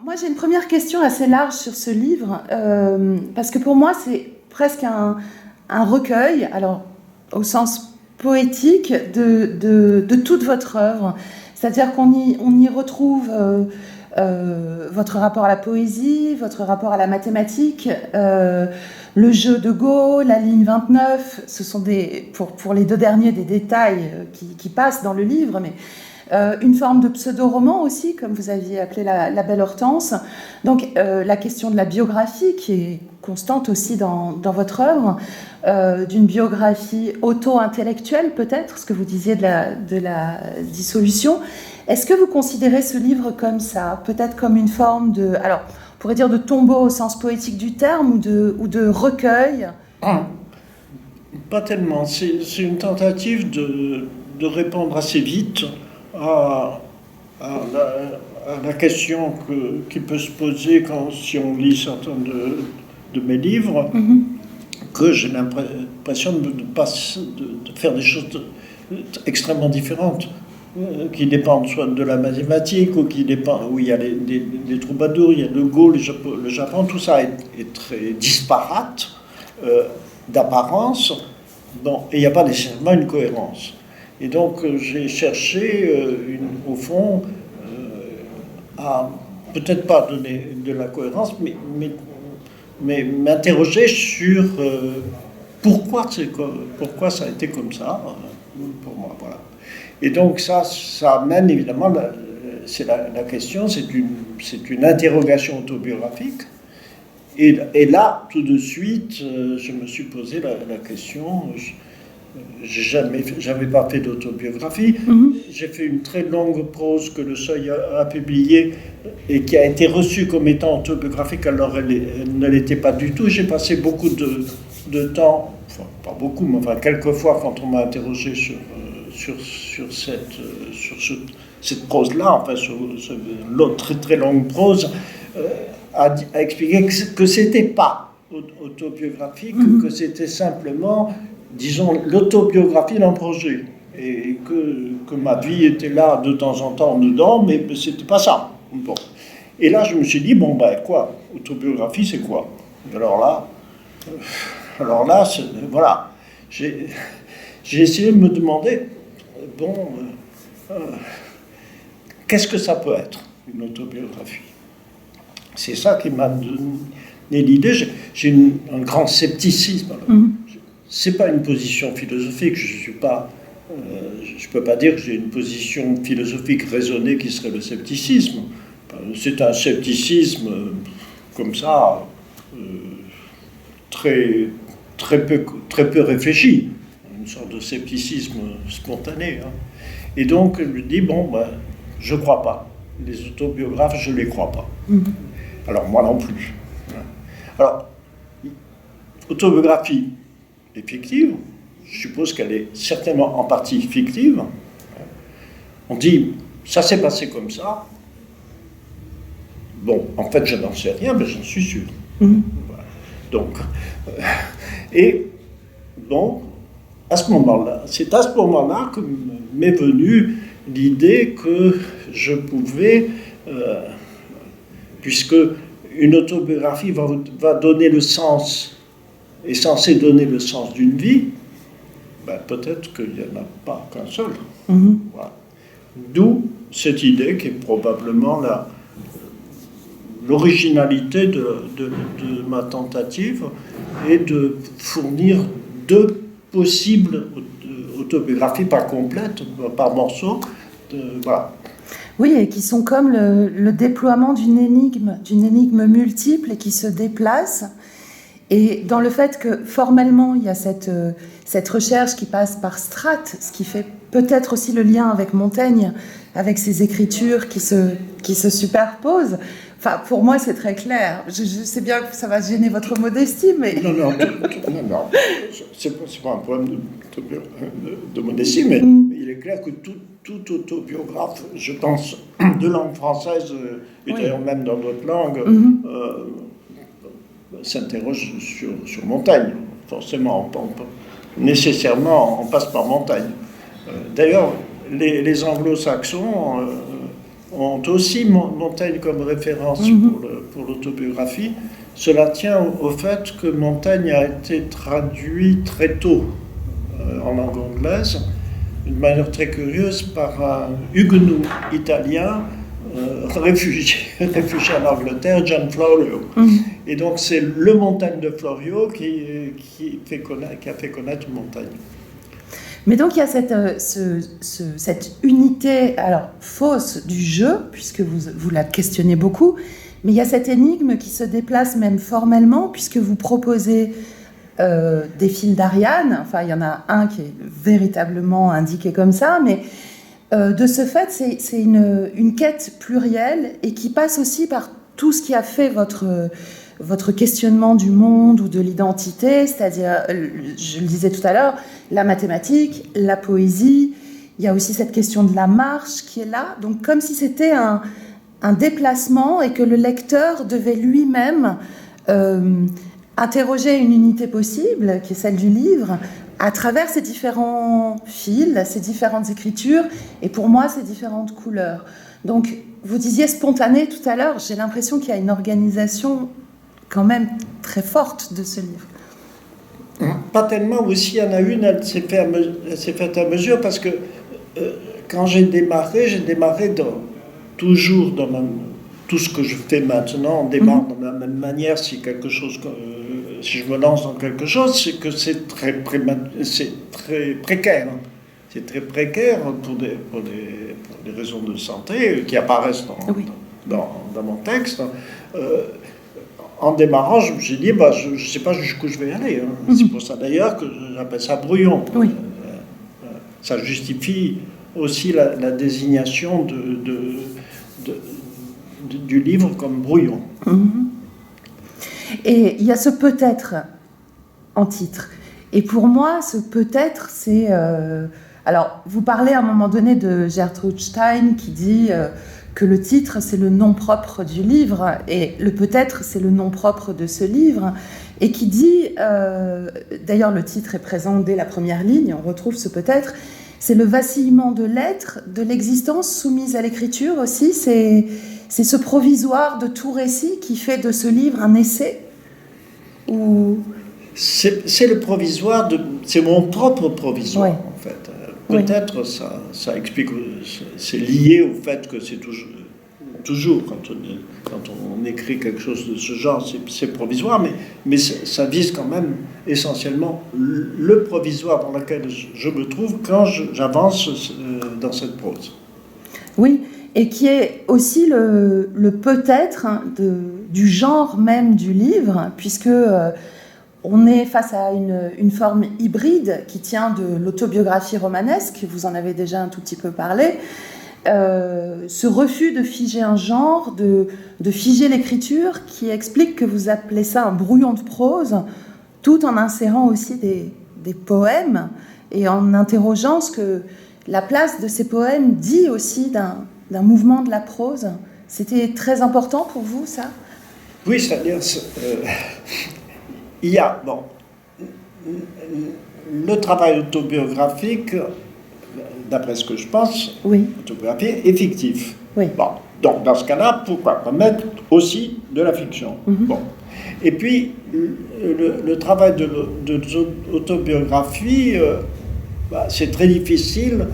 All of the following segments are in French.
moi j'ai une première question assez large sur ce livre, parce que pour moi c'est presque un recueil, alors au sens poétique, de toute votre œuvre. C'est-à-dire on y retrouve votre rapport à la poésie, votre rapport à la mathématique, le jeu de Go, la ligne 29, ce sont pour les deux derniers des détails qui passent dans le livre, mais une forme de pseudo-roman aussi, comme vous aviez appelé la Belle Hortense. Donc la question de la biographie, qui est constante aussi dans votre œuvre, d'une biographie auto-intellectuelle peut-être, ce que vous disiez de la dissolution. Est-ce que vous considérez ce livre comme ça, peut-être comme une forme de, alors on pourrait dire de tombeau au sens poétique du terme, ou de recueil? Pas tellement. C'est une tentative de répondre assez vite à, à la question qui peut se poser si on lit certains de mes livres, que j'ai l'impression de faire des choses extrêmement différentes, qui dépendent soit de la mathématique, ou où il y a des troubadours, il y a le Go, le Japon, tout ça est très disparate d'apparence, et il n'y a pas nécessairement une cohérence. Et donc j'ai cherché, au fond, à peut-être pas donner de la cohérence, mais m'interroger sur pourquoi ça a été comme ça, pour moi, voilà. Et donc ça amène évidemment, c'est la question, c'est une interrogation autobiographique. Et là, tout de suite, je me suis posé la question. J'avais pas fait d'autobiographie. J'ai fait une très longue prose que le Seuil a publiée et qui a été reçue comme étant autobiographique, alors elle ne l'était pas du tout. J'ai passé beaucoup de temps, enfin pas beaucoup, mais enfin quelques fois quand on m'a interrogé sur cette prose-là, enfin sur l'autre très très longue prose, à expliquer que c'était pas autobiographique, que c'était simplement, disons, l'autobiographie d'un projet, et que ma vie était là de temps en temps dedans, mais c'était pas ça. Bon. Et là, je me suis dit, bon, ben quoi, autobiographie, c'est quoi? Alors là, voilà, j'ai essayé de me demander, bon, qu'est-ce que ça peut être, une autobiographie? C'est ça qui m'a donné l'idée. J'ai un grand scepticisme. C'est pas une position philosophique. Je peux pas dire que j'ai une position philosophique raisonnée qui serait le scepticisme. C'est un scepticisme comme ça, très peu réfléchi, une sorte de scepticisme spontané. Et donc je me dis, bon, ben, je crois pas. Les autobiographes, je les crois pas. Alors moi non plus. Alors, autobiographie est fictive. Je suppose qu'elle est certainement en partie fictive. On dit, ça s'est passé comme ça. Bon, en fait, je n'en sais rien, mais j'en suis sûr. Voilà. Donc, et donc, c'est à ce moment-là que m'est venue l'idée que je pouvais, puisque une autobiographie va donner le sens, est censée donner le sens d'une vie, ben peut-être qu'il n'y en a pas qu'un seul. Voilà. D'où cette idée qui est probablement l'originalité de ma tentative, et de fournir deux possibles autobiographies, pas complètes, par morceaux. Voilà. Oui, et qui sont comme le déploiement d'une énigme multiple et qui se déplace. Et dans le fait que formellement, il y a cette recherche qui passe par strates, ce qui fait peut-être aussi le lien avec Montaigne, avec ses écritures qui se superposent. Enfin, pour moi, c'est très clair. Je sais bien que ça va gêner votre modestie, mais... Non, c'est pas un problème de modestie, mais il est clair que tout autobiographe, je pense, de langue française, et d'ailleurs même dans d'autres langues, s'interroge sur Montaigne. Forcément, nécessairement, on passe par Montaigne. D'ailleurs, les anglo-saxons ont aussi Montaigne comme référence pour l'autobiographie. Cela tient au fait que Montaigne a été traduit très tôt en langue anglaise, d'une manière très curieuse, par un huguenot italien réfugié en Angleterre, John Florio. Et donc c'est le Montaigne de Florio qui a fait connaître Montaigne. Mais donc il y a cette unité alors fausse du jeu, puisque vous la questionnez beaucoup, mais il y a cette énigme qui se déplace même formellement, puisque vous proposez des fils d'Ariane. Enfin, il y en a un qui est véritablement indiqué comme ça, mais de ce fait, c'est une quête plurielle et qui passe aussi par tout ce qui a fait votre questionnement du monde ou de l'identité, c'est-à-dire, je le disais tout à l'heure, la mathématique, la poésie. Il y a aussi cette question de la marche qui est là, donc comme si c'était un déplacement et que le lecteur devait lui-même interroger une unité possible, qui est celle du livre, à travers ces différents fils, ces différentes écritures, et pour moi, ces différentes couleurs. Donc, vous disiez spontané tout à l'heure, j'ai l'impression qu'il y a une organisation quand même très forte de ce livre. Pas tellement, aussi il y en a une, elle s'est faite à mesure, parce que quand j'ai démarré toujours dans tout ce que je fais maintenant, on démarre de la même manière. Si je me lance dans quelque chose, c'est que c'est très précaire. C'est très précaire pour des raisons de santé qui apparaissent dans mon texte. En démarrant, je me suis dit, je ne sais pas jusqu'où je vais aller. C'est pour ça d'ailleurs que j'appelle ça brouillon. Ça justifie aussi la désignation du livre comme brouillon. Et il y a ce peut-être en titre. Et pour moi, ce peut-être, c'est... alors, vous parlez à un moment donné de Gertrude Stein qui dit que le titre, c'est le nom propre du livre, et le peut-être, c'est le nom propre de ce livre, et qui dit, d'ailleurs le titre est présent dès la première ligne, on retrouve ce peut-être, c'est le vacillement de l'être, de l'existence soumise à l'écriture aussi, c'est ce provisoire de tout récit qui fait de ce livre un essai ou... C'est le provisoire, c'est mon propre provisoire en fait. Peut-être ça explique, c'est lié au fait que c'est toujours quand on écrit quelque chose de ce genre, c'est provisoire, mais ça vise quand même essentiellement le provisoire dans lequel je me trouve quand j'avance dans cette prose. Oui, et qui est aussi le peut-être du genre même du livre, puisque on est face à une forme hybride qui tient de l'autobiographie romanesque, vous en avez déjà un tout petit peu parlé, ce refus de figer un genre, de figer l'écriture, qui explique que vous appelez ça un brouillon de prose, tout en insérant aussi des poèmes et en interrogeant ce que la place de ces poèmes dit aussi d'un mouvement de la prose. C'était très important pour vous, ça ? Oui, c'est-à-dire... il y a, le travail autobiographique, d'après ce que je pense, autobiographique est fictif. Donc, dans ce cas-là, pourquoi pas mettre aussi de la fiction. Et puis, le travail de l'autobiographie, c'est très difficile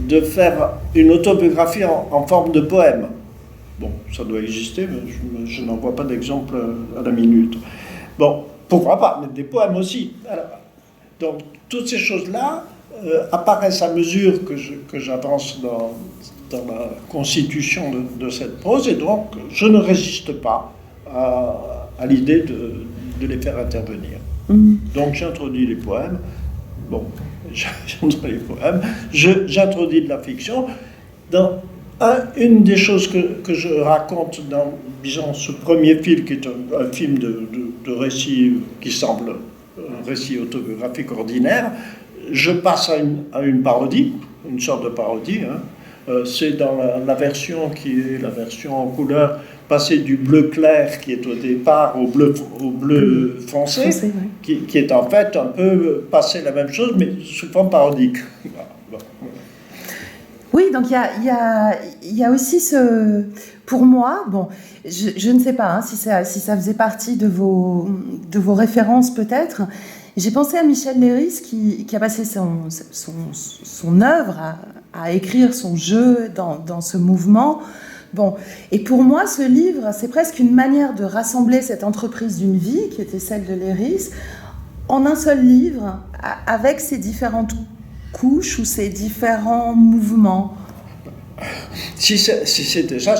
de faire une autobiographie en forme de poème. Bon, ça doit exister, mais je n'en vois pas d'exemple à la minute. Bon, pourquoi pas, mais des poèmes aussi. Alors, donc, toutes ces choses-là apparaissent à mesure que j'avance dans la constitution de cette prose, et donc je ne résiste pas à l'idée de les faire intervenir. Donc j'introduis les poèmes, j'introduis de la fiction. Une des choses que je raconte dans, disons, ce premier film, qui est un film de récit qui semble un récit autobiographique ordinaire, je passe à une parodie, une sorte de parodie. C'est dans la version qui est la version en couleur, passer du bleu clair qui est au départ au bleu foncé, qui est en fait un peu passer la même chose, mais sous forme parodique. Oui, donc il y a aussi ce... Pour moi, bon, je ne sais pas si ça faisait partie de vos références peut-être. J'ai pensé à Michel Leiris qui a passé son œuvre à écrire son jeu dans ce mouvement. Bon, et pour moi, ce livre, c'est presque une manière de rassembler cette entreprise d'une vie, qui était celle de Leiris, en un seul livre, avec ses différentes couches ou ses différents mouvements. Si c'était ça,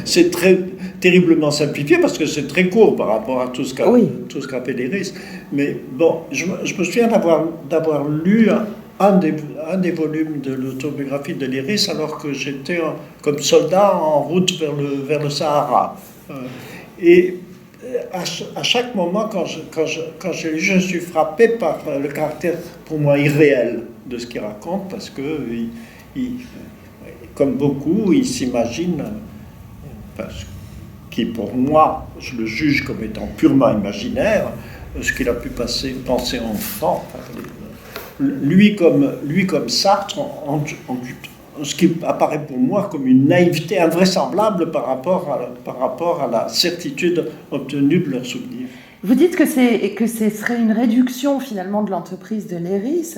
c'est très terriblement simplifié parce que c'est très court par rapport à tout ce qu'a fait Leiris. Mais bon, je me souviens d'avoir lu un des volumes de l'autobiographie de Leiris alors que j'étais comme soldat en route vers le Sahara. Et à chaque moment, quand je lis, je suis frappé par le caractère pour moi irréel de ce qu'il raconte parce que comme beaucoup, il s'imagine, qui pour moi, je le juge comme étant purement imaginaire, ce qu'il a pu penser enfant. Lui comme Sartre, ce qui apparaît pour moi comme une naïveté invraisemblable par rapport à la certitude obtenue de leurs souvenirs. Vous dites que ce serait une réduction finalement de l'entreprise de Leiris,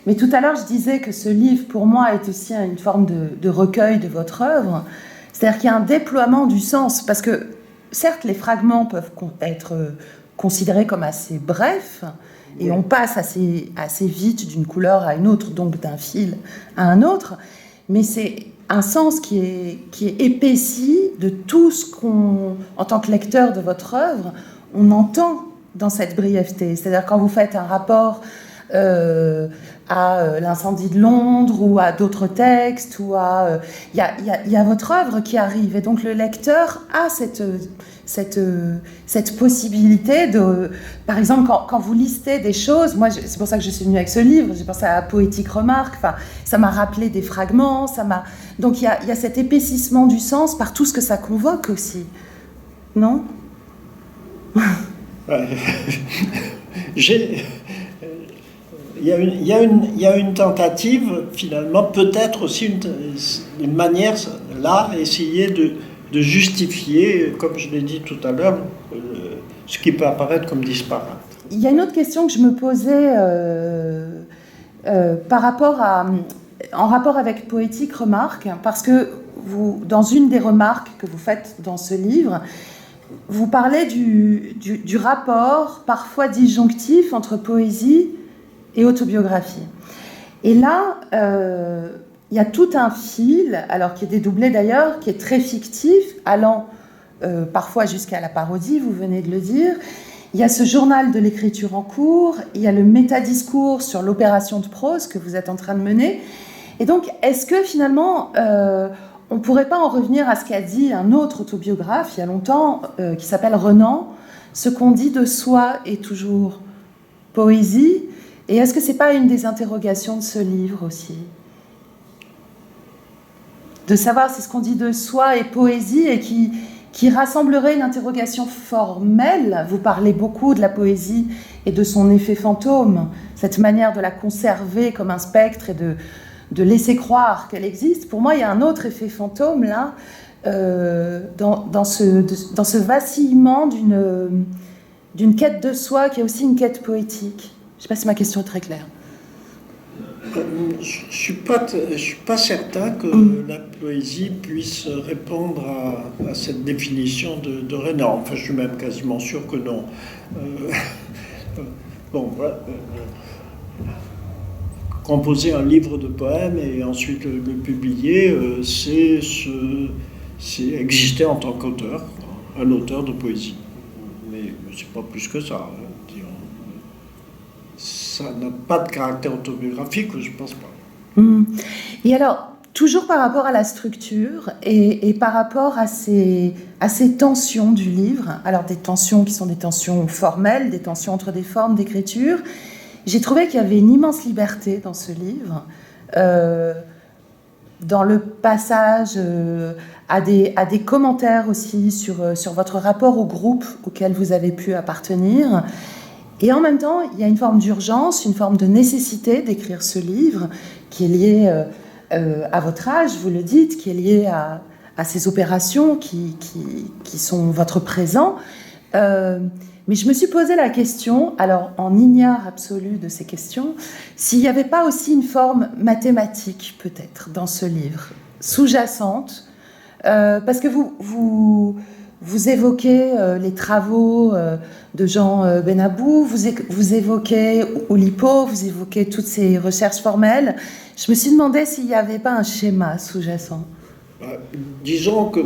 mais tout à l'heure je disais que ce livre pour moi est aussi une forme de recueil de votre œuvre, c'est-à-dire qu'il y a un déploiement du sens, parce que certes les fragments peuvent être considérés comme assez brefs, et on passe assez vite d'une couleur à une autre, donc d'un fil à un autre, mais c'est un sens qui est épaissi de tout ce qu'on, en tant que lecteur de votre œuvre, on entend dans cette brièveté. C'est-à-dire quand vous faites un rapport à l'incendie de Londres ou à d'autres textes, ou à... Il y a votre œuvre qui arrive, et donc le lecteur a cette possibilité de... Par exemple, quand vous listez des choses, moi, c'est pour ça que je suis venue avec ce livre, j'ai pensé à Poétique Remarque, enfin, ça m'a rappelé des fragments, donc il y a cet épaississement du sens par tout ce que ça convoque aussi. Non ? Il y a une tentative, finalement, peut-être aussi une manière, là, essayer de justifier, comme je l'ai dit tout à l'heure, ce qui peut apparaître comme disparate. Il y a une autre question que je me posais en rapport avec Poétique Remarque, parce que vous, dans une des remarques que vous faites dans ce livre, vous parlez du rapport parfois disjonctif entre poésie et autobiographie. Et là, il y a tout un fil, alors qui est dédoublé d'ailleurs, qui est très fictif, allant parfois jusqu'à la parodie, vous venez de le dire. Il y a ce journal de l'écriture en cours, il y a le métadiscours sur l'opération de prose que vous êtes en train de mener. Et donc, est-ce que finalement... on ne pourrait pas en revenir à ce qu'a dit un autre autobiographe il y a longtemps, qui s'appelle Renan, ce qu'on dit de soi est toujours poésie. Et est-ce que ce n'est pas une des interrogations de ce livre aussi ? De savoir si ce qu'on dit de soi est poésie et qui rassemblerait une interrogation formelle. Vous parlez beaucoup de la poésie et de son effet fantôme, cette manière de la conserver comme un spectre et de laisser croire qu'elle existe. Pour moi, il y a un autre effet fantôme, là, dans ce vacillement d'une quête de soi qui est aussi une quête poétique. Je ne sais pas si ma question est très claire. Je ne suis pas certain que la poésie puisse répondre à cette définition de Renan. Enfin, je suis même quasiment sûr que non. Voilà. Composer un livre de poèmes et ensuite le publier, c'est exister en tant qu'auteur, un auteur de poésie. Mais c'est pas plus que ça. Ça n'a pas de caractère autobiographique, je pense pas. Et alors, toujours par rapport à la structure et par rapport à ces tensions du livre, alors des tensions qui sont des tensions formelles, des tensions entre des formes d'écriture, j'ai trouvé qu'il y avait une immense liberté dans ce livre, dans le passage à des commentaires aussi sur votre rapport au groupe auquel vous avez pu appartenir. Et en même temps, il y a une forme d'urgence, une forme de nécessité d'écrire ce livre qui est lié à votre âge, vous le dites, qui est lié à ces opérations qui sont votre présent. Mais je me suis posé la question, alors en ignare absolu de ces questions, s'il n'y avait pas aussi une forme mathématique peut-être dans ce livre, sous-jacente, parce que vous évoquez les travaux de Jean Benabou, vous évoquez Oulipo, vous évoquez toutes ces recherches formelles. Je me suis demandé s'il n'y avait pas un schéma sous-jacent. Disons que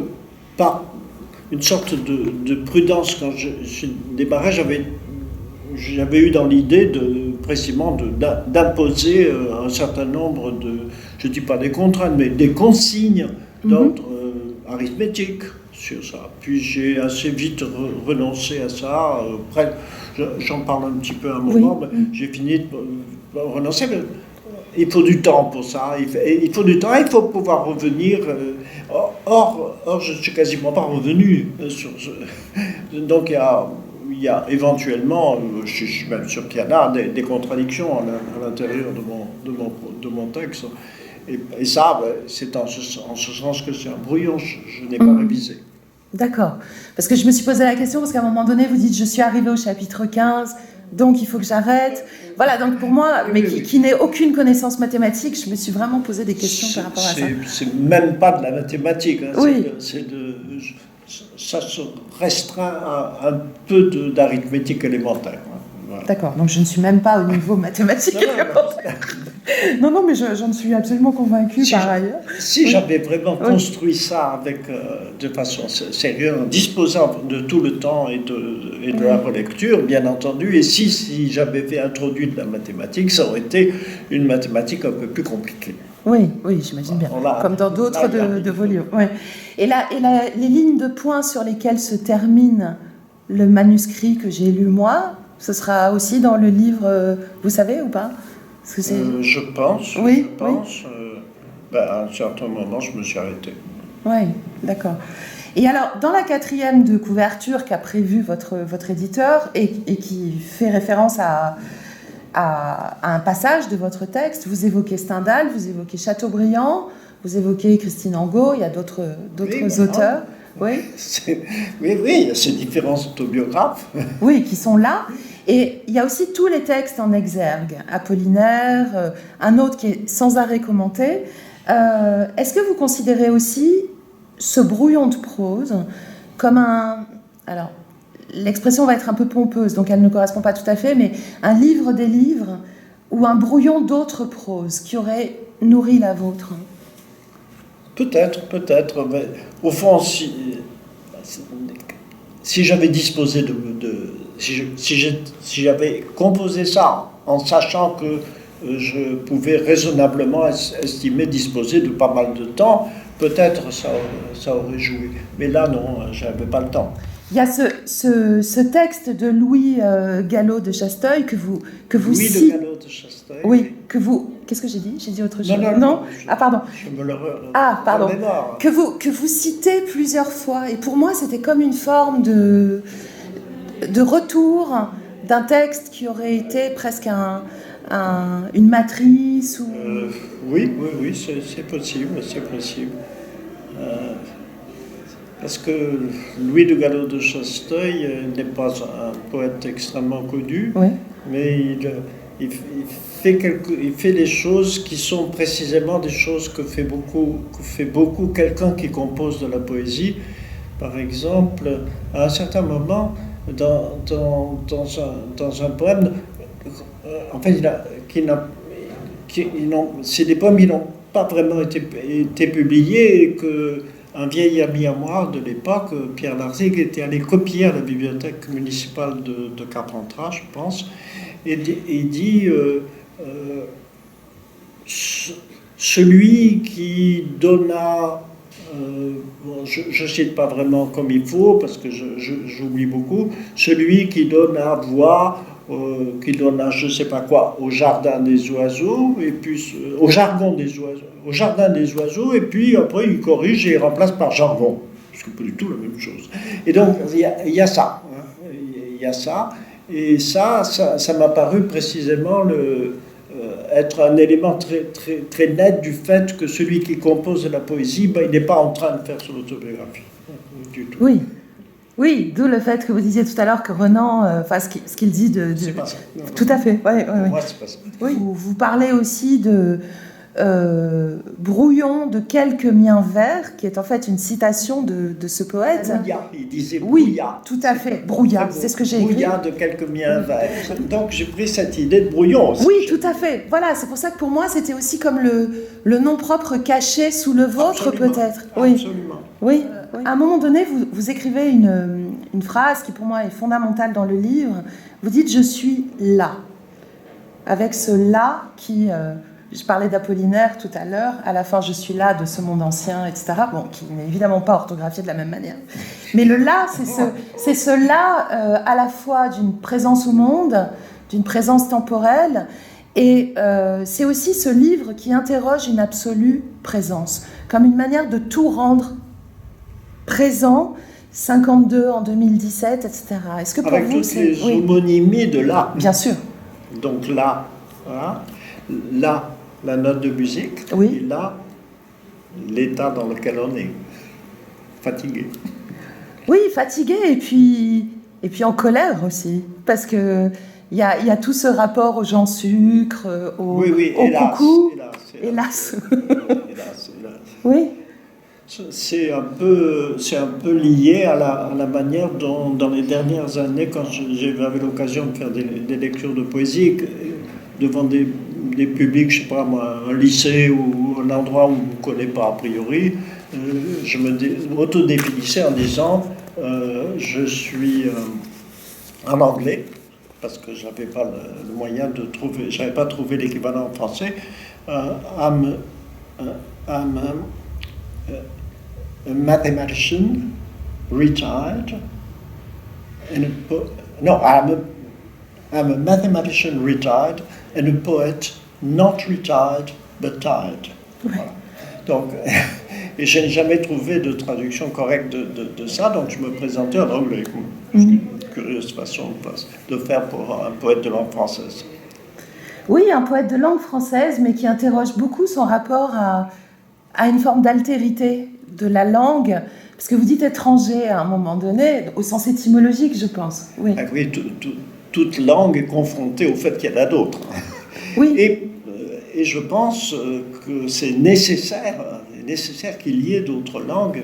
par une sorte de prudence, quand je démarrais, j'avais eu dans l'idée précisément d'imposer un certain nombre je ne dis pas des contraintes, mais des consignes d'ordre arithmétique sur ça. Puis j'ai assez vite renoncé à ça. J'en parle un petit peu à un moment, mais j'ai fini de renoncer. Mais il faut du temps pour ça. Il faut du temps, il faut pouvoir revenir. Or, je ne suis quasiment pas revenu sur ce. Donc il y a éventuellement, je suis même sûr qu'il y en a, des contradictions à l'intérieur de mon texte. Et ça, c'est en ce sens que c'est un brouillon, je n'ai pas révisé. D'accord. Parce que je me suis posé la question, parce qu'à un moment donné, vous dites, je suis arrivée au chapitre 15, donc il faut que j'arrête. Voilà, donc pour moi, mais qui n'ait aucune connaissance mathématique, je me suis vraiment posé des questions par rapport à ça. C'est même pas de la mathématique, hein, oui. Ça se restreint à un peu d'arithmétique élémentaire. Voilà. D'accord, donc je ne suis même pas au niveau mathématique élémentaire. Non, mais j'en suis absolument convaincue par ailleurs. Si j'avais vraiment construit ça de façon sérieuse, en disposant de tout le temps et de la relecture, bien entendu, et si j'avais introduit de la mathématique, ça aurait été une mathématique un peu plus compliquée. Oui, j'imagine bien, comme dans d'autres de vos livres. Ouais. Et les lignes de points sur lesquelles se termine le manuscrit que j'ai lu moi, ce sera aussi dans le livre, vous savez ou pas? Je pense. Oui. À un certain moment, je me suis arrêté. Oui, d'accord. Et alors, dans la 4e de couverture qu'a prévu votre éditeur et qui fait référence à un passage de votre texte, vous évoquez Stendhal, vous évoquez Chateaubriand, vous évoquez Christine Angot, il y a d'autres auteurs. Oui, il y a ces différents autobiographes. Oui, qui sont là. Et il y a aussi tous les textes en exergue. Apollinaire, un autre qui est sans arrêt commenté. Est-ce que vous considérez aussi ce brouillon de prose comme un... Alors, l'expression va être un peu pompeuse, donc elle ne correspond pas tout à fait, mais un livre des livres ou un brouillon d'autres proses qui aurait nourri la vôtre? Peut-être. Mais au fond, si j'avais disposé si j'avais composé ça en sachant que je pouvais raisonnablement estimer disposer de pas mal de temps, peut-être ça aurait joué. Mais là, non, je n'avais pas le temps. Il y a ce texte de Louis Gallo de Chasteuil que vous Louis de Gallo de Chasteuil. Oui, que vous... Qu'est-ce que j'ai dit? J'ai dit autre chose. Non. Ah, pardon. Je me le pardon. Que vous citez plusieurs fois. Et pour moi, c'était comme une forme de retour d'un texte qui aurait été presque une matrice ou... Oui, c'est possible. Parce que Louis de Gallo de Chasteuil n'est pas un poète extrêmement connu, mais il fait des choses qui sont précisément des choses que fait beaucoup quelqu'un qui compose de la poésie. Par exemple, à un certain moment, dans un poème, en fait, c'est des poèmes qui n'ont pas vraiment été publiés et que un vieil ami à moi de l'époque, Pierre Larzig, était allé copier à la bibliothèque municipale de Carpentras, je pense, et dit celui qui donna, je ne cite pas vraiment comme il faut parce que j'oublie beaucoup, celui qui donna voix, qui donna je ne sais pas quoi au jardin des oiseaux, et puis au jardin des oiseaux, et puis après il corrige et il remplace par jargon, ce qui n'est pas du tout la même chose. Et donc il y a ça, Et ça m'a paru précisément être un élément très net du fait que celui qui compose la poésie, il n'est pas en train de faire son autobiographie du tout. Oui. Oui, d'où le fait que vous disiez tout à l'heure que Renan, ce qu'il dit de... C'est pas ça. Non, tout à fait, ouais. Moi, c'est pas ça. Oui, vous parlez aussi de brouillon de quelques miens verts, qui est en fait une citation de ce poète. Brouillard, il disait Oui, brouillard. tout à fait, brouillard, c'est ce que j'ai écrit. Brouillard de quelques miens verts. Donc j'ai pris cette idée de brouillon aussi. Oui, tout à fait. Voilà, c'est pour ça que pour moi, c'était aussi comme le nom propre caché sous le vôtre, Absolument. peut-être. Oui. Absolument. Oui. À un moment donné, vous écrivez une phrase qui pour moi est fondamentale dans le livre. Vous dites « je suis là ». Avec ce « là » qui... je parlais d'Apollinaire tout à l'heure. À la fin, je suis là de ce monde ancien, etc. Bon, qui n'est évidemment pas orthographié de la même manière. Mais le « là », c'est ce « là » à la fois d'une présence au monde, d'une présence temporelle. Et c'est aussi ce livre qui interroge une absolue présence, comme une manière de tout rendre présent, 52 en 2017, etc. Est-ce que pour avec vous, toutes les homonymies de là. Bien sûr. Donc là, voilà. Là, la note de musique. Oui. Et là, l'état dans lequel on est. Fatigué. Oui, fatigué et puis en colère aussi. Parce que il y a tout ce rapport aux gens sucre, au hélas, coucou. Hélas. Oui. C'est un peu lié à la manière dont, dans les dernières années, quand j'avais l'occasion de faire des lectures de poésie, devant des publics, je sais pas moi, un lycée ou un endroit où on ne connaît pas a priori, je me autodéfinissais en disant je suis en anglais, parce que je n'avais pas le moyen de trouver, je n'avais pas trouvé l'équivalent en français, I'm a mathematician retired I'm a mathematician retired and a poet not retired but tired. Voilà. Donc, et je n'ai jamais trouvé de traduction correcte de ça, donc je me présentais en anglais. C'est une curieuse façon de faire pour un poète de langue française. Oui, un poète de langue française, mais qui interroge beaucoup son rapport à une forme d'altérité de la langue, parce que vous dites étranger à un moment donné, au sens étymologique, je pense. Oui, ah oui, toute langue est confrontée au fait qu'il y en a d'autres. Oui. Et je pense que c'est nécessaire qu'il y ait d'autres langues,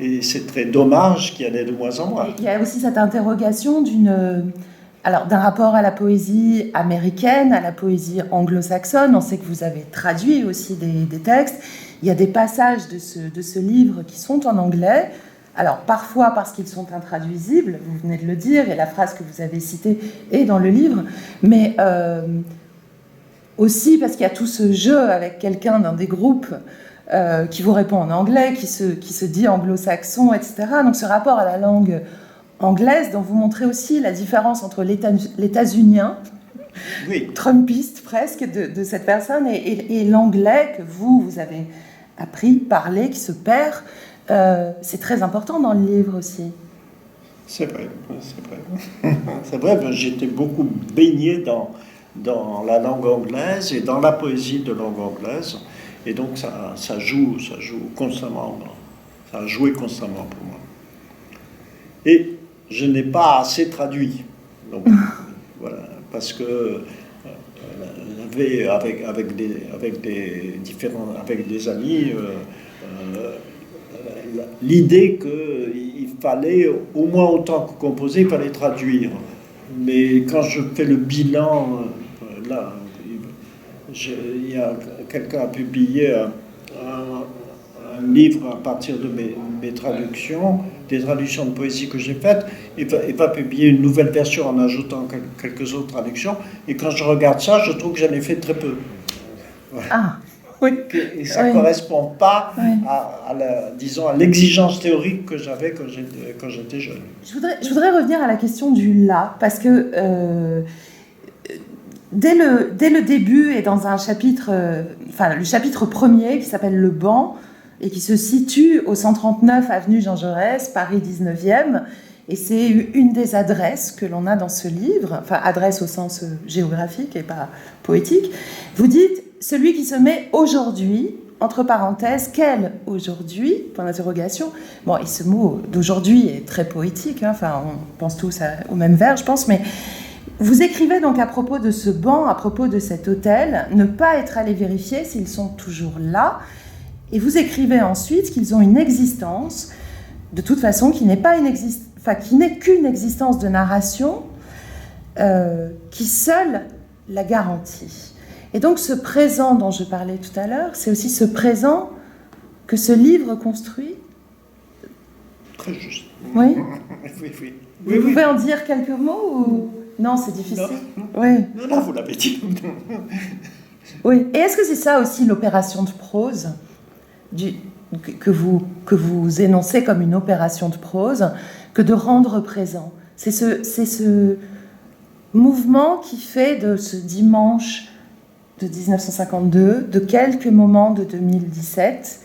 et c'est très dommage qu'il y en ait de moins en moins. Il y a aussi cette interrogation d'un rapport à la poésie américaine, à la poésie anglo-saxonne. On sait que vous avez traduit aussi des textes. Il y a des passages de ce livre qui sont en anglais. Alors, parfois parce qu'ils sont intraduisibles, vous venez de le dire, et la phrase que vous avez citée est dans le livre, mais aussi parce qu'il y a tout ce jeu avec quelqu'un dans des groupes qui vous répond en anglais, qui se dit anglo-saxon, etc. Donc, ce rapport à la langue anglaise, dont vous montrez aussi la différence entre l'états-unien, oui, trumpiste presque, de cette personne, et l'anglais que vous avez appris, parlé, qui se perd. C'est très important dans le livre aussi. C'est vrai. C'est vrai, j'étais beaucoup baigné dans la langue anglaise et dans la poésie de langue anglaise, et donc ça joue constamment. Ça a joué constamment pour moi. Et je n'ai pas assez traduit. Donc, voilà, parce que avec des amis, l'idée qu'il fallait, au moins autant que composer, il fallait traduire. Mais quand je fais le bilan, là, il y a quelqu'un a publié un livre à partir de mes traductions, des traductions de poésie que j'ai faites, et va publier une nouvelle version en ajoutant quelques autres traductions. Et quand je regarde ça, je trouve que j'en ai fait très peu. Voilà. Ah, oui. Et ça ne correspond pas à l'exigence théorique que j'avais quand j'étais jeune. Je voudrais revenir à la question du « là », parce que dès le début et dans un chapitre, le chapitre premier qui s'appelle « Le banc », et qui se situe au 139 avenue Jean Jaurès, Paris 19e, et c'est une des adresses que l'on a dans ce livre, enfin adresse au sens géographique et pas poétique. Vous dites « celui qui se met aujourd'hui », entre parenthèses, quel aujourd'hui, point d'interrogation. Bon, et ce mot d'aujourd'hui est très poétique, hein, enfin on pense tous au même vers, je pense, mais vous écrivez donc à propos de ce banc, à propos de cet hôtel, ne pas être allé vérifier s'ils sont toujours là, et vous écrivez ensuite qu'ils ont une existence, de toute façon, qui n'est qu'une existence de narration, qui seule la garantit. Et donc ce présent dont je parlais tout à l'heure, c'est aussi ce présent que ce livre construit. Très juste. Oui. Oui. Vous pouvez en dire quelques mots ou... Non, c'est difficile. Non. Oui. Non, vous l'avez dit. Oui. Et est-ce que c'est ça aussi l'opération de prose que vous énoncez comme une opération de prose, que de rendre présent? C'est ce mouvement qui fait de ce dimanche de 1952, de quelques moments de 2017,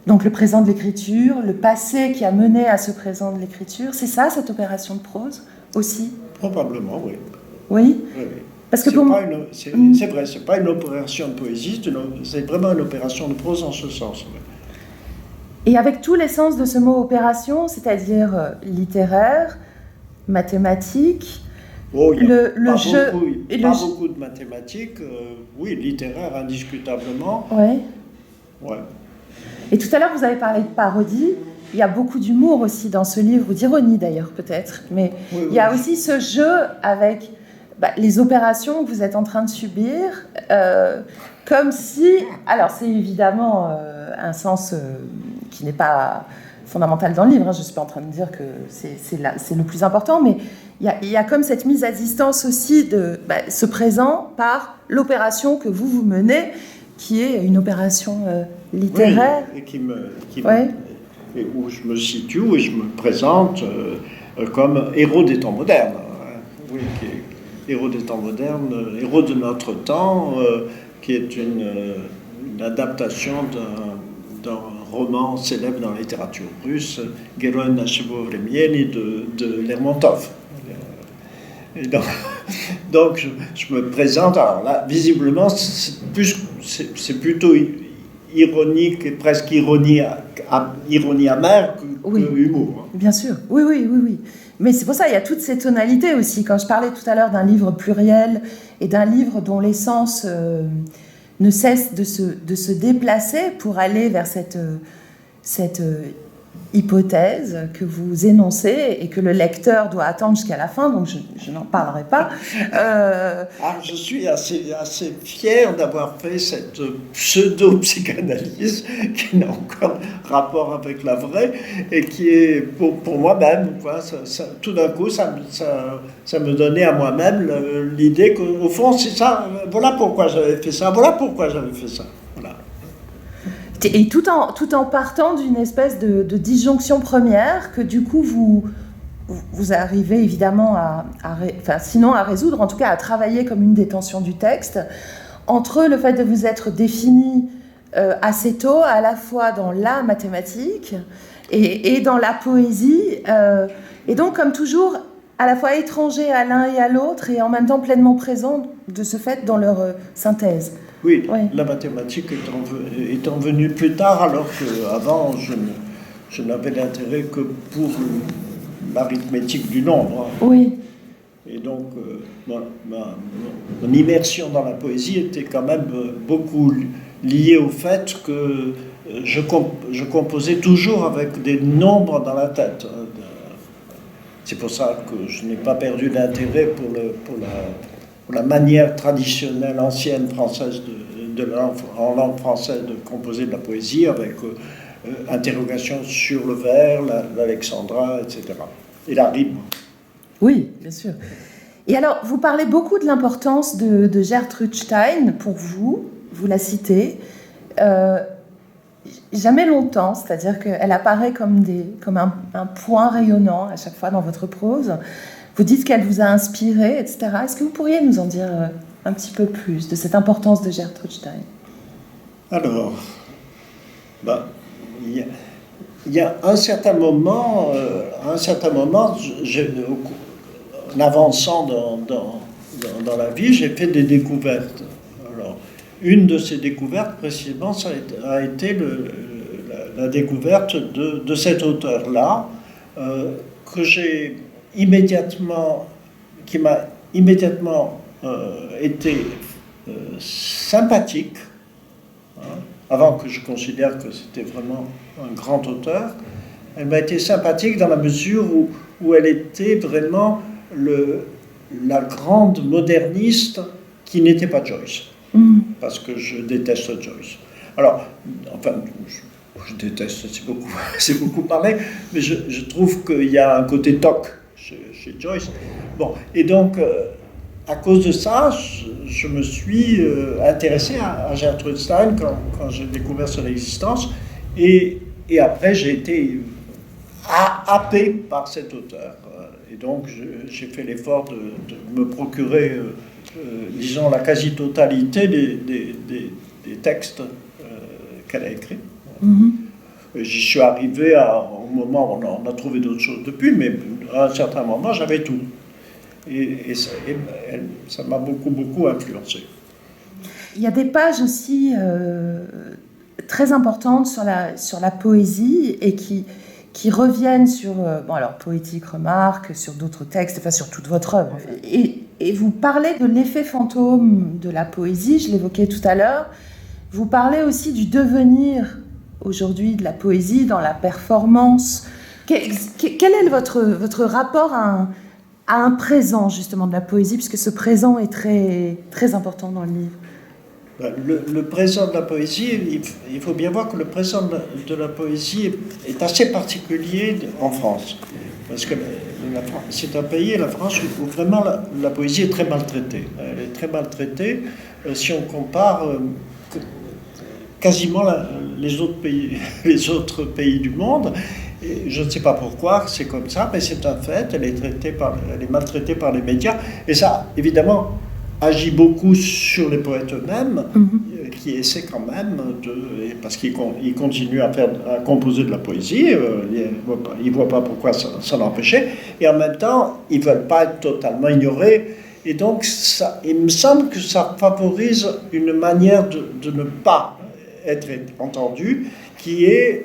donc le présent de l'écriture, le passé qui a mené à ce présent de l'écriture, c'est ça cette opération de prose aussi? Probablement, oui. Oui. Parce que c'est vrai, c'est pas une opération de poésie, c'est vraiment une opération de prose en ce sens. Oui. Et avec tous les sens de ce mot opération, c'est-à-dire littéraire, mathématique, le jeu... Beaucoup de mathématiques, oui, littéraire indiscutablement. Oui. Ouais. Et tout à l'heure, vous avez parlé de parodie. Il y a beaucoup d'humour aussi dans ce livre, ou d'ironie d'ailleurs peut-être. Mais il y a aussi ce jeu avec les opérations que vous êtes en train de subir, comme si... Alors c'est évidemment un sens qui n'est pas fondamental dans le livre, hein. Je ne suis pas en train de dire que c'est le plus important, mais il y a comme cette mise à distance aussi de ce présent par l'opération que vous menez, qui est une opération littéraire. Oui, et où je me situe, où je me présente comme héros des temps modernes. Oui, héros des temps modernes, héros de notre temps, qui est une adaptation d'un roman célèbre dans la littérature russe, Géroi Nachevo Vremieni de Lermontov. Et donc je me présente, alors là, visiblement, c'est plutôt ironique, et presque ironie amère que humour. Bien sûr, oui. Mais c'est pour ça, il y a toutes ces tonalités aussi. Quand je parlais tout à l'heure d'un livre pluriel et d'un livre dont l'essence ne cesse de se déplacer pour aller vers cette hypothèse que vous énoncez et que le lecteur doit attendre jusqu'à la fin, donc je n'en parlerai pas. Je suis assez fier d'avoir fait cette pseudo-psychanalyse qui n'a encore rapport avec la vraie et qui est pour moi-même, tout d'un coup, ça me donnait à moi-même l'idée qu'au fond, c'est ça, voilà pourquoi j'avais fait ça. Voilà. Et tout en partant d'une espèce de disjonction première que du coup vous arrivez évidemment sinon à résoudre, en tout cas à travailler comme une des tensions du texte, entre le fait de vous être défini assez tôt, à la fois dans la mathématique et dans la poésie, et donc comme toujours à la fois étranger à l'un et à l'autre et en même temps pleinement présent de ce fait dans leur synthèse. Oui, la mathématique étant venue plus tard, alors qu'avant, je n'avais d'intérêt que pour l'arithmétique du nombre. Oui. Et donc, mon immersion dans la poésie était quand même beaucoup liée au fait que je composais toujours avec des nombres dans la tête. C'est pour ça que je n'ai pas perdu d'intérêt pour la manière traditionnelle, ancienne française en langue française de composer de la poésie, avec interrogation sur le vers, l'alexandrin, etc. Et la rime. Oui, bien sûr. Et alors, vous parlez beaucoup de l'importance de Gertrude Stein pour vous la citez, jamais longtemps, c'est-à-dire qu'elle apparaît comme un point rayonnant à chaque fois dans votre prose. Vous dites qu'elle vous a inspiré, etc. Est-ce que vous pourriez nous en dire un petit peu plus de cette importance de Gertrude Stein? Alors, il y a un certain moment, en avançant dans la vie, j'ai fait des découvertes. Alors, une de ces découvertes, précisément, ça a été la découverte de cet auteur-là, que j'ai immédiatement, qui m'a immédiatement été sympathique, hein, avant que je considère que c'était vraiment un grand auteur. Elle m'a été sympathique dans la mesure où elle était vraiment la grande moderniste qui n'était pas Joyce. Parce que je déteste Joyce. Alors, enfin, je déteste, c'est beaucoup parlé, mais je trouve qu'il y a un côté toc chez Joyce. Bon, et donc, à cause de ça, je me suis intéressé à Gertrude Stein quand j'ai découvert son existence, et après j'ai été happé par cet auteur. Et donc, j'ai fait l'effort de me procurer, disons, la quasi-totalité des textes qu'elle a écrits. J'y suis arrivé au moment où on a trouvé d'autres choses depuis, mais à un certain moment, j'avais tout. Et ça m'a beaucoup influencé. Il y a des pages aussi très importantes sur la poésie et qui reviennent sur, alors Poétique remarque, sur d'autres textes, enfin sur toute votre œuvre. En fait. Et vous parlez de l'effet fantôme de la poésie, je l'évoquais tout à l'heure. Vous parlez aussi du devenir aujourd'hui de la poésie dans la performance. Quel est votre rapport à un présent justement de la poésie, puisque ce présent est très, très important dans le livre? Le présent de la poésie, il faut bien voir que le présent de la poésie est assez particulier en France. Parce que c'est un pays, la France, où vraiment la poésie est très maltraitée. Elle est très maltraitée si on compare quasiment les autres pays du monde. Et je ne sais pas pourquoi c'est comme ça, mais c'est un fait. Elle est maltraitée par les médias. Et ça, évidemment, agit beaucoup sur les poètes eux-mêmes, qui essaient quand même parce qu'ils continuent à composer de la poésie, ils ne voient pas pourquoi ça l'empêchait, et en même temps, ils ne veulent pas être totalement ignorés, et donc il me semble que ça favorise une manière de ne pas être entendu, qui est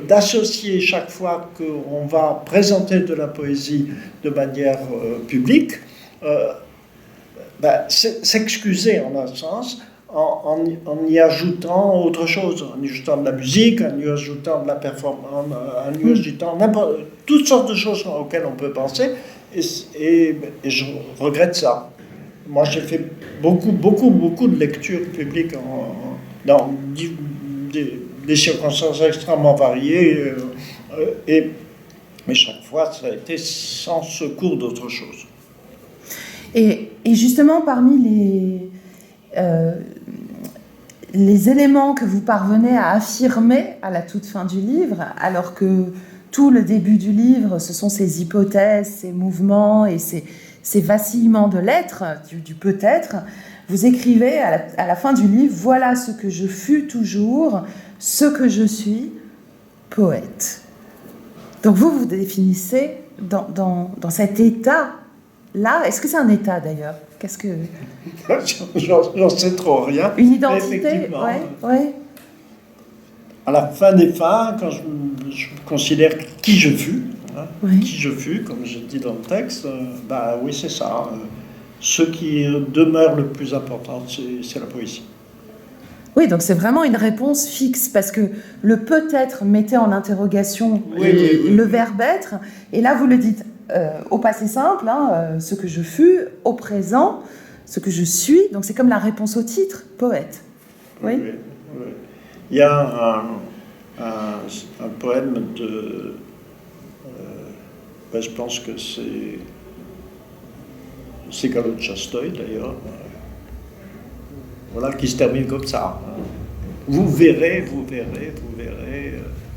d'associer chaque fois qu'on va présenter de la poésie de manière publique, s'excuser en un sens, en y ajoutant autre chose, en y ajoutant de la musique, en y ajoutant de la performance, en y ajoutant toutes sortes de choses auxquelles on peut penser, et je regrette ça. Moi, j'ai fait beaucoup de lectures publiques dans des circonstances extrêmement variées, mais chaque fois, ça a été sans secours d'autre chose. Et justement, parmi les éléments que vous parvenez à affirmer à la toute fin du livre, alors que tout le début du livre, ce sont ces hypothèses, ces mouvements et ces vacillements de l'être, du peut-être, vous écrivez à la fin du livre « Voilà ce que je fus toujours, ce que je suis, poète ». Donc vous définissez dans cet état-là, est-ce que c'est un état d'ailleurs ? Qu'est-ce que... J'en sais trop rien. Une identité, ouais. À la fin des fins, quand je considère qui je fus, qui je fus, comme je dis dans le texte, oui, c'est ça. Ce qui demeure le plus important, c'est la poésie. Oui, donc c'est vraiment une réponse fixe, parce que le peut-être mettait en interrogation le verbe être, et là vous le dites au passé simple, ce que je fus, au présent, ce que je suis, donc c'est comme la réponse au titre, poète. Oui. Il y a un poème je pense que c'est Galop de Chastoy d'ailleurs, voilà, qui se termine comme ça. Vous verrez,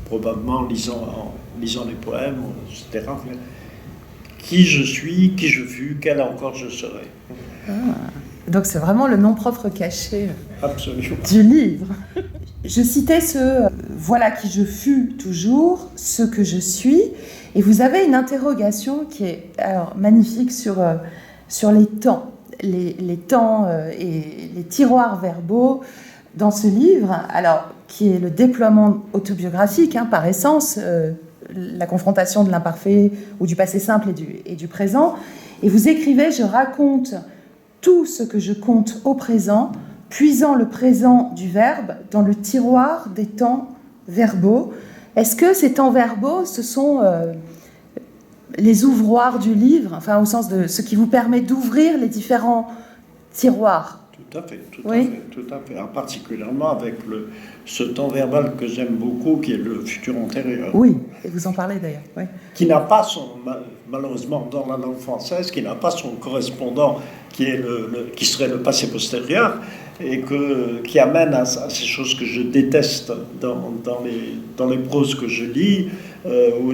probablement en lisant les poèmes, etc., qui je suis, qui je fus, quel encore je serai. Donc c'est vraiment le nom propre caché Absolument. du livre. Je citais voilà qui je fus toujours, ce que je suis. Et vous avez une interrogation qui est alors, magnifique sur les temps. Les temps et les tiroirs verbaux dans ce livre, alors, qui est le déploiement autobiographique, par essence, la confrontation de l'imparfait ou du passé simple et du présent. Et vous écrivez « Je raconte tout ce que je compte au présent, puisant le présent du verbe dans le tiroir des temps verbaux ». Est-ce que ces temps verbaux, ce sont les ouvroirs du livre, enfin au sens de ce qui vous permet d'ouvrir les différents tiroirs? Tout à fait, tout à fait. Alors, particulièrement avec ce temps verbal que j'aime beaucoup, qui est le futur antérieur. Oui, et vous en parlez d'ailleurs. Oui. Qui n'a pas malheureusement dans la langue française, qui n'a pas son correspondant qui serait le passé postérieur, et qui amène à ces choses que je déteste dans les proses que je lis, où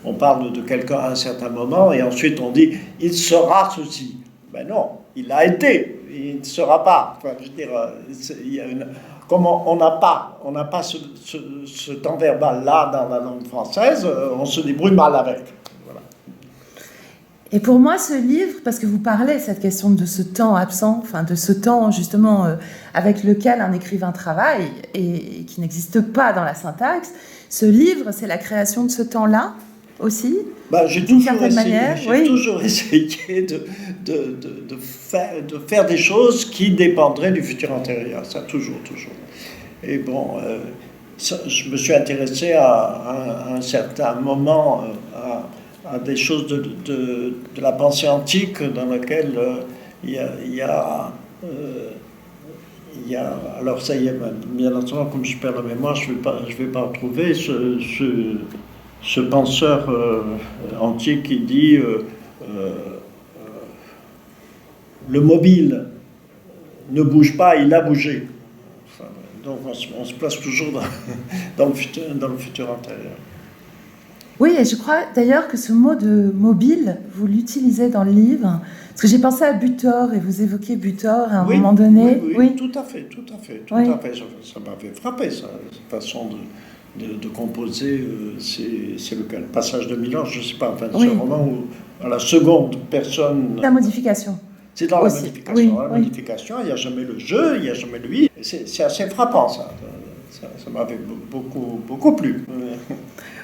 on parle de quelqu'un à un certain moment, et ensuite on dit « il sera ceci ». Ben non, il a été, il ne sera pas. Enfin, je veux dire, comment on n'a pas ce temps verbal-là dans la langue française, on se débrouille mal avec. Voilà. Et pour moi, ce livre, parce que vous parlez cette question de ce temps absent, enfin de ce temps justement avec lequel un écrivain travaille et qui n'existe pas dans la syntaxe, ce livre, c'est la création de ce temps-là aussi, d'une certaine manière. J'ai toujours essayé de faire des choses qui dépendraient du futur antérieur, ça toujours. Et bon, je me suis intéressé à un certain moment à des choses de la pensée antique dans laquelle il y a alors ça y est, bien entendu, comme je perds la mémoire, je vais pas retrouver ce penseur antique qui dit le mobile ne bouge pas, il a bougé. Enfin, donc on se place toujours dans le futur antérieur. Oui, et je crois d'ailleurs que ce mot de mobile, vous l'utilisez dans le livre, parce que j'ai pensé à Butor, et vous évoquez Butor à un moment donné. Oui, tout à fait. Ça m'avait frappé, ça, cette façon de composer, c'est le passage de Milan, je ne sais pas, enfin, ce roman où, à la seconde personne... La modification. C'est dans la modification. Oui, dans la modification, il n'y a jamais le je, il n'y a jamais le lui. C'est assez frappant, ça. Ça m'avait beaucoup plu.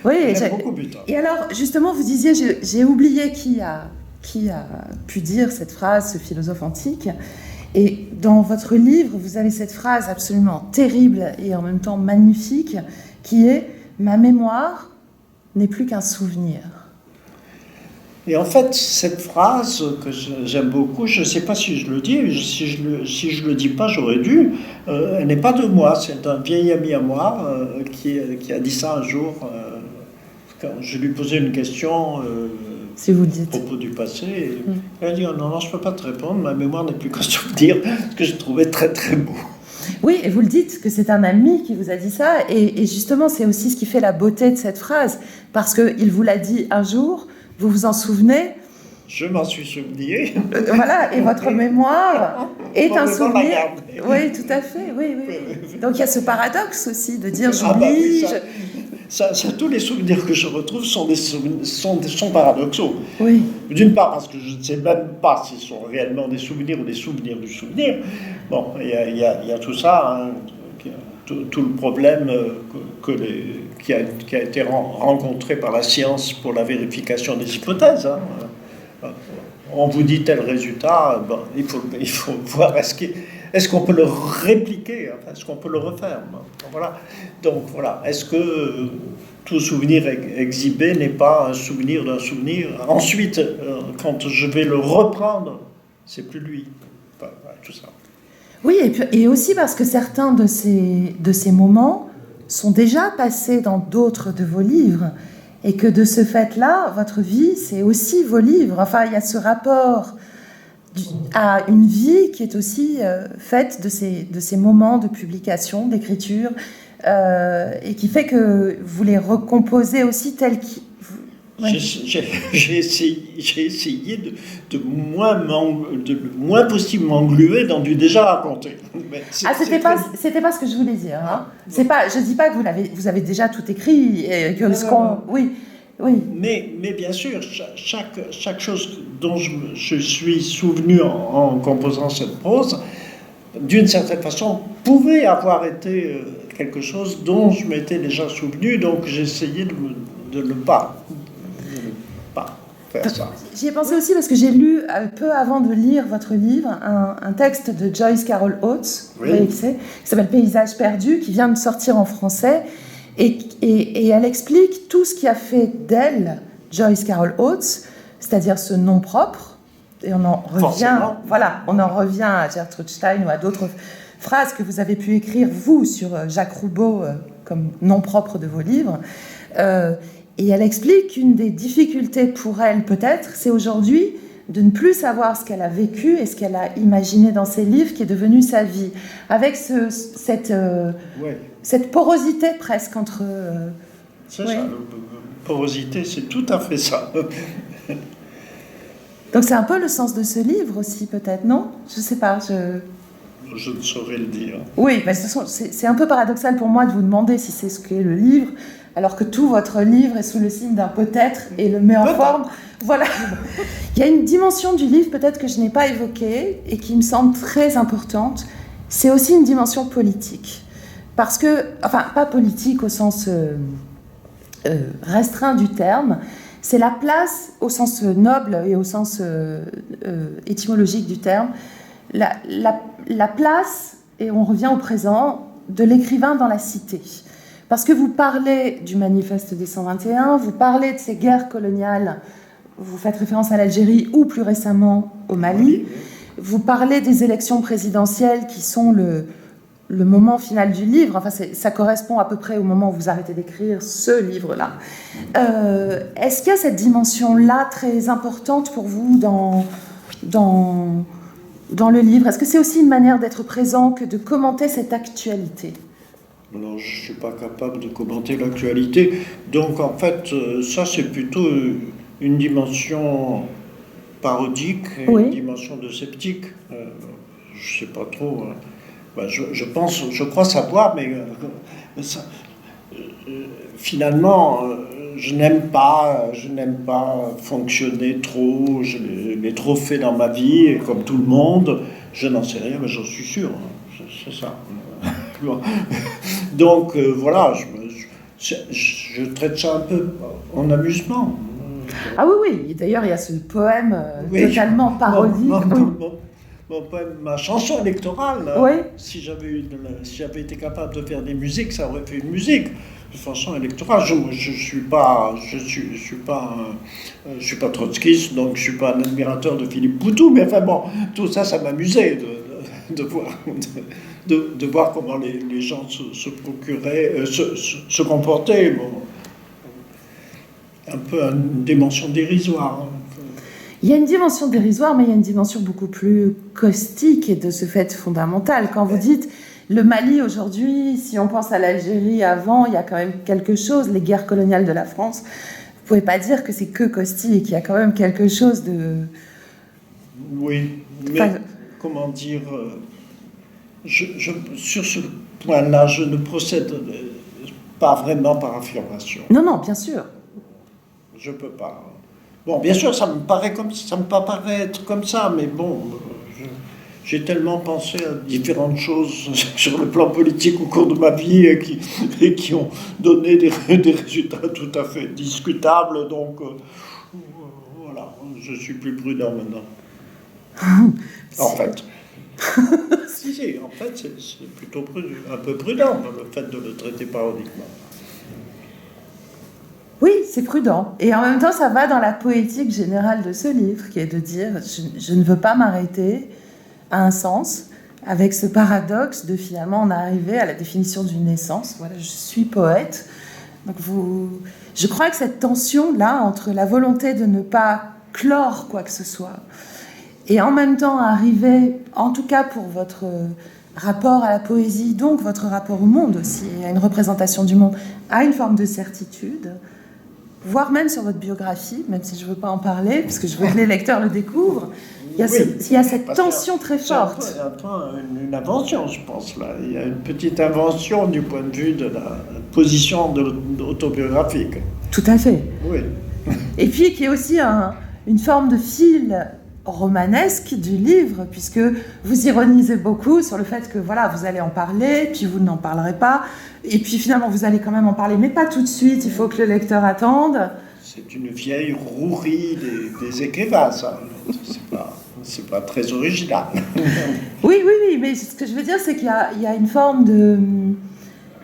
Oui, et alors, justement, vous disiez, j'ai oublié qui a pu dire cette phrase, ce philosophe antique. Et dans votre livre, vous avez cette phrase absolument terrible et en même temps magnifique, qui est « Ma mémoire n'est plus qu'un souvenir ». Et en fait, cette phrase que j'aime beaucoup, je ne sais pas si je le dis, si je le dis pas, j'aurais dû. Elle n'est pas de moi, c'est un vieil ami à moi qui a dit ça un jour. Quand je lui posais une question si vous dites. À propos du passé, et elle a dit « Non, je ne peux pas te répondre, ma mémoire n'est plus qu'un souvenir », ce que je trouvais très très beau. Oui, et vous le dites, que c'est un ami qui vous a dit ça, et justement, c'est aussi ce qui fait la beauté de cette phrase, parce qu'il vous l'a dit un jour, vous vous en souvenez? Je m'en suis souvenu. Voilà, et votre mémoire est un souvenir. Oui, tout à fait, oui. Donc il y a ce paradoxe aussi de dire j'oublie. Tous les souvenirs que je retrouve sont paradoxaux. Oui. D'une part parce que je ne sais même pas s'ils sont réellement des souvenirs ou des souvenirs du souvenir. Bon, il y a tout ça, tout le problème qui a été rencontré par la science pour la vérification des hypothèses. On vous dit tel résultat, il faut voir est-ce qu'on peut le répliquer, est-ce qu'on peut le refaire. Voilà. Donc voilà, est-ce que tout souvenir exhibé n'est pas un souvenir d'un souvenir? Ensuite, quand je vais le reprendre, c'est plus lui. Enfin, tout ça. Oui, et aussi parce que certains de ces moments sont déjà passés dans d'autres de vos livres. Et que de ce fait-là, votre vie, c'est aussi vos livres. Enfin, il y a ce rapport à une vie qui est aussi faite de ces moments de publication, d'écriture, et qui fait que vous les recomposez aussi tels qu'ils... Ouais. J'ai essayé de moins possible m'engluer dans du déjà raconté. c'était pas ce que je voulais dire. Hein. C'est pas, je dis pas que vous avez déjà tout écrit et que oui. Mais bien sûr, chaque chose dont je suis souvenu en composant cette prose, d'une certaine façon, pouvait avoir été quelque chose dont je m'étais déjà souvenu, donc j'essayais de ne pas faire ça. J'y ai pensé aussi parce que j'ai lu, peu avant de lire votre livre, un texte de Joyce Carol Oates, qui s'appelle Paysage perdu, qui vient de sortir en français, et elle explique tout ce qui a fait d'elle, Joyce Carol Oates, c'est-à-dire ce nom propre. Et on en revient à Gertrude Stein ou à d'autres phrases que vous avez pu écrire, vous, sur Jacques Roubaud, comme nom propre de vos livres. Et elle explique qu'une des difficultés pour elle, peut-être, c'est aujourd'hui de ne plus savoir ce qu'elle a vécu et ce qu'elle a imaginé dans ses livres, qui est devenu sa vie. Avec cette porosité presque entre... c'est ça, porosité, c'est tout à fait ça. Donc c'est un peu le sens de ce livre aussi, peut-être, non ? Je ne sais pas, Je ne saurais le dire. Oui, mais c'est un peu paradoxal pour moi de vous demander si c'est ce qu'est le livre, alors que tout votre livre est sous le signe d'un peut-être et le met en forme. Voilà. Il y a une dimension du livre peut-être que je n'ai pas évoquée et qui me semble très importante. C'est aussi une dimension politique. Parce que, enfin, pas politique au sens restreint du terme, c'est la place, au sens noble et au sens étymologique du terme, la place, et on revient au présent, de l'écrivain dans la cité. Parce que vous parlez du manifeste des 121, vous parlez de ces guerres coloniales, vous faites référence à l'Algérie ou plus récemment au Mali, vous parlez des élections présidentielles qui sont le moment final du livre, enfin ça correspond à peu près au moment où vous arrêtez d'écrire ce livre-là. Est-ce qu'il y a cette dimension-là très importante pour vous dans le livre ? Est-ce que c'est aussi une manière d'être présent que de commenter cette actualité ? Alors, je ne suis pas capable de commenter l'actualité. Donc, en fait, ça, c'est plutôt une dimension parodique, une dimension de sceptique. Je ne sais pas trop... je crois savoir, mais finalement, je n'aime pas fonctionner trop. Je l'ai trop fait dans ma vie, et comme tout le monde, je n'en sais rien, mais j'en suis sûr. C'est ça. Donc voilà, je traite ça un peu en amusement. Ah oui, d'ailleurs, il y a ce poème totalement parodique. Mon poème, ma chanson électorale, si j'avais été capable de faire des musiques, ça aurait fait une musique. Une chanson électorale, je suis pas trotskiste, donc je suis pas un admirateur de Philippe Poutou, mais enfin bon, tout ça, ça m'amusait de voir comment les gens se procuraient, se comportaient. Bon, un peu une dimension dérisoire. Il y a une dimension dérisoire, mais il y a une dimension beaucoup plus caustique et de ce fait fondamentale. Quand vous dites le Mali aujourd'hui, si on pense à l'Algérie avant, il y a quand même quelque chose, les guerres coloniales de la France, vous ne pouvez pas dire que c'est que caustique, il y a quand même quelque chose de... Oui, mais comment dire... sur ce point-là, je ne procède pas vraiment par affirmation. Non, bien sûr. Je ne peux pas... Bon, bien sûr, ça me paraît être comme ça, mais bon, j'ai tellement pensé à différentes choses sur le plan politique au cours de ma vie et qui ont donné des résultats tout à fait discutables, donc voilà, je suis plus prudent maintenant. En fait. Si, en fait, c'est plutôt un peu prudent, le fait de le traiter parodiquement. Oui, c'est prudent. Et en même temps, ça va dans la poétique générale de ce livre, qui est de dire je ne veux pas m'arrêter à un sens, avec ce paradoxe de finalement en arriver à la définition d'une naissance. Voilà, je suis poète. Donc je crois que cette tension-là, entre la volonté de ne pas clore quoi que ce soit, et en même temps arriver, en tout cas pour votre rapport à la poésie, donc votre rapport au monde aussi, à une représentation du monde, à une forme de certitude, voire même sur votre biographie, même si je ne veux pas en parler, parce que je veux que les lecteurs le découvrent. Il y a cette tension très forte. C'est un peu une invention, je pense, là. Il y a une petite invention du point de vue de la position autobiographique. Tout à fait. Oui. Et puis, qui est aussi une forme de fil romanesque du livre, puisque vous ironisez beaucoup sur le fait que voilà, vous allez en parler, puis vous n'en parlerez pas, et puis finalement vous allez quand même en parler, mais pas tout de suite, il faut que le lecteur attende. C'est une vieille rouerie des écrivains, ça. C'est pas très original. Oui, mais ce que je veux dire, c'est qu'il y a une forme de...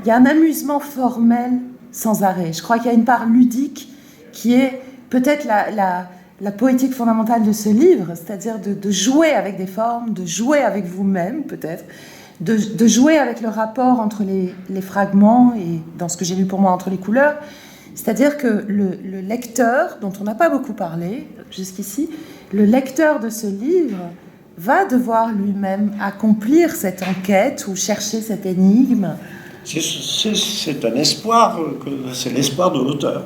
Il y a un amusement formel sans arrêt. Je crois qu'il y a une part ludique qui est peut-être la poétique fondamentale de ce livre, c'est-à-dire de jouer avec des formes, de jouer avec vous-même peut-être, de jouer avec le rapport entre les fragments et, dans ce que j'ai lu pour moi, entre les couleurs. C'est-à-dire que le lecteur, dont on n'a pas beaucoup parlé jusqu'ici, le lecteur de ce livre va devoir lui-même accomplir cette enquête ou chercher cette énigme. C'est un espoir, c'est l'espoir de l'auteur.